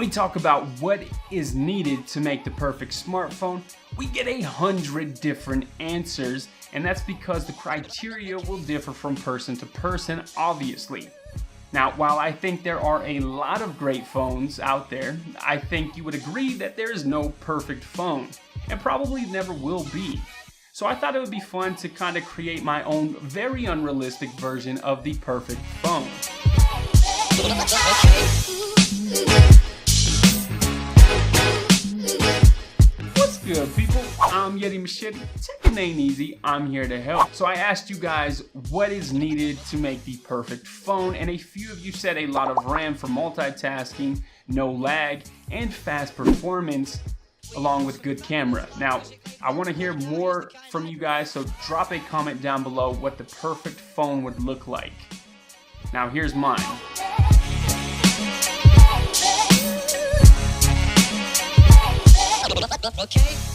we talk about what is needed to make the perfect smartphone, we get 100 different answers, and that's because the criteria will differ from person to person, obviously. Now, while I think there are a lot of great phones out there, I think you would agree that there is no perfect phone, and probably never will be. So I thought it would be fun to kind of create my own very unrealistic version of the perfect phone. What's good, people? I'm Yeti Machete. Take it ain't easy. I'm here to help. So I asked you guys what is needed to make the perfect phone, and a few of you said a lot of RAM for multitasking, no lag, and fast performance, along with good camera. Now, I want to hear more from you guys, so drop a comment down below what the perfect phone would look like. Now, here's mine.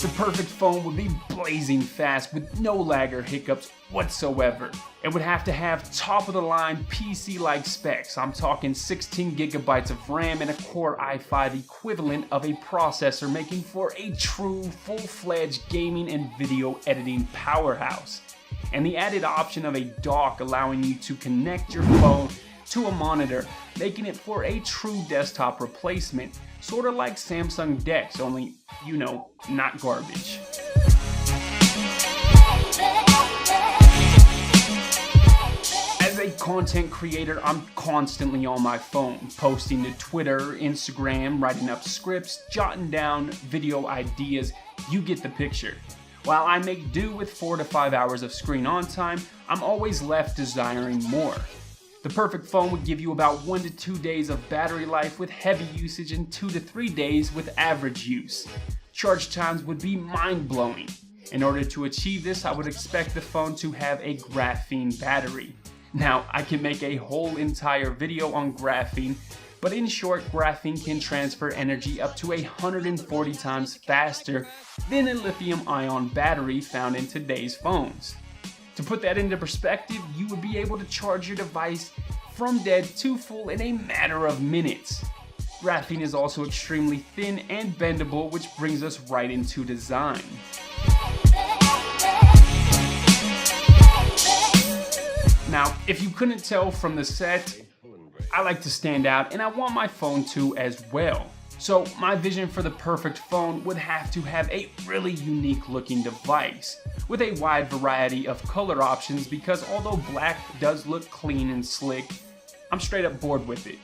The perfect phone would be blazing fast with no lag or hiccups whatsoever. It would have to have top of the line PC-like specs. I'm talking 16 gigabytes of RAM and a Core i5 equivalent of a processor, making for a true full-fledged gaming and video editing powerhouse. And the added option of a dock allowing you to connect your phone to a monitor, making it for a true desktop replacement, sort of like Samsung DeX, only, you know, not garbage. As a content creator, I'm constantly on my phone, posting to Twitter, Instagram, writing up scripts, jotting down video ideas. You get the picture. While I make do with 4 to 5 hours of screen on time, I'm always left desiring more. The perfect phone would give you about 1 to 2 days of battery life with heavy usage and 2 to 3 days with average use. Charge times would be mind-blowing. In order to achieve this, I would expect the phone to have a graphene battery. Now, I can make a whole entire video on graphene, but in short, graphene can transfer energy up to 140 times faster than a lithium-ion battery found in today's phones. To put that into perspective, you would be able to charge your device from dead to full in a matter of minutes. Graphene is also extremely thin and bendable, which brings us right into design. Now, if you couldn't tell from the set, I like to stand out, and I want my phone to as well. So my vision for the perfect phone would have to have a really unique looking device with a wide variety of color options, because although black does look clean and slick, I'm straight up bored with it.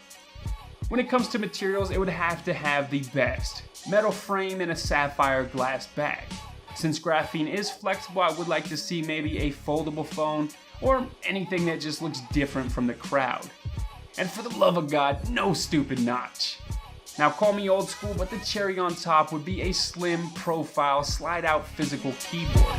When it comes to materials, it would have to have the best: metal frame and a sapphire glass back. Since graphene is flexible, I would like to see maybe a foldable phone or anything that just looks different from the crowd. And for the love of God, no stupid notch. Now, call me old school, but the cherry on top would be a slim profile slide out physical keyboard.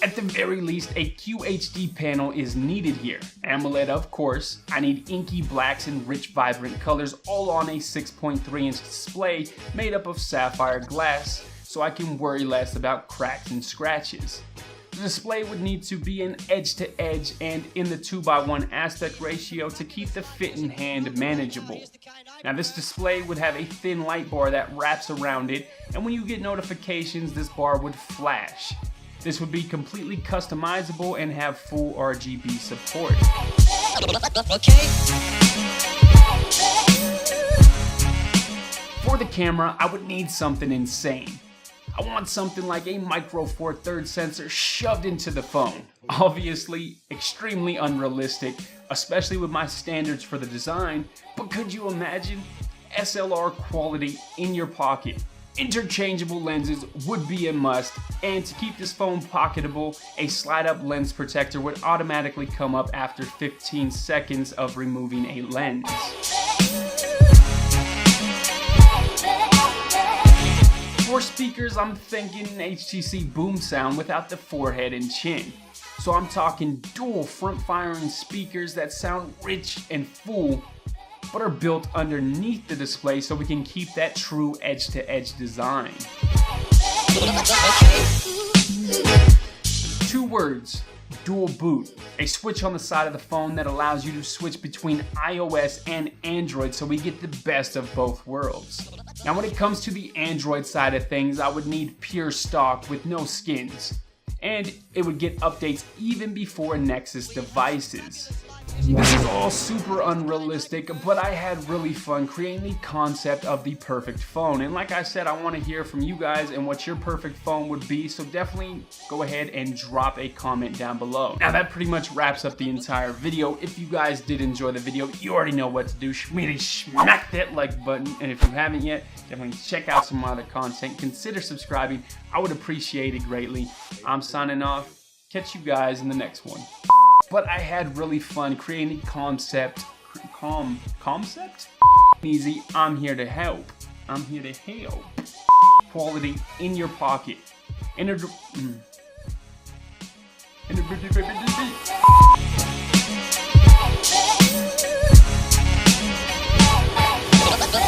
At the very least, a QHD panel is needed here. AMOLED, of course. I need inky blacks and rich vibrant colors, all on a 6.3-inch display made up of sapphire glass, so I can worry less about cracks and scratches. The display would need to be an edge-to-edge and in the 2:1 aspect ratio to keep the fit in hand manageable. Now, this display would have a thin light bar that wraps around it, and when you get notifications, this bar would flash. This would be completely customizable and have full RGB support. For the camera, I would need something insane. I want something like a micro Four Thirds sensor shoved into the phone. Obviously, extremely unrealistic, especially with my standards for the design, but could you imagine? SLR quality in your pocket. Interchangeable lenses would be a must, and to keep this phone pocketable, a slide-up lens protector would automatically come up after 15 seconds of removing a lens. For speakers, I'm thinking HTC boom sound without the forehead and chin. So I'm talking dual front-firing speakers that sound rich and full, but are built underneath the display so we can keep that true edge-to-edge design. 2 words: dual boot, a switch on the side of the phone that allows you to switch between iOS and Android, so we get the best of both worlds. Now when it comes to the Android side of things, I would need pure stock with no skins, and it would get updates even before Nexus devices. This is all super unrealistic, but I had really fun creating the concept of the perfect phone. And like I said, I want to hear from you guys and what your perfect phone would be, so definitely go ahead and drop a comment down below. Now that pretty much wraps up the entire video. If you guys did enjoy the video, you already know what to do. Smack that like button, and if you haven't yet, definitely check out some other content. Consider subscribing. I would appreciate it greatly. I'm signing off. Catch you guys in the next one. But I had really fun creating the concept. Concept? Easy. I'm here to help. I'm here to help. Quality in your pocket.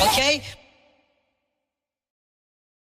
Okay.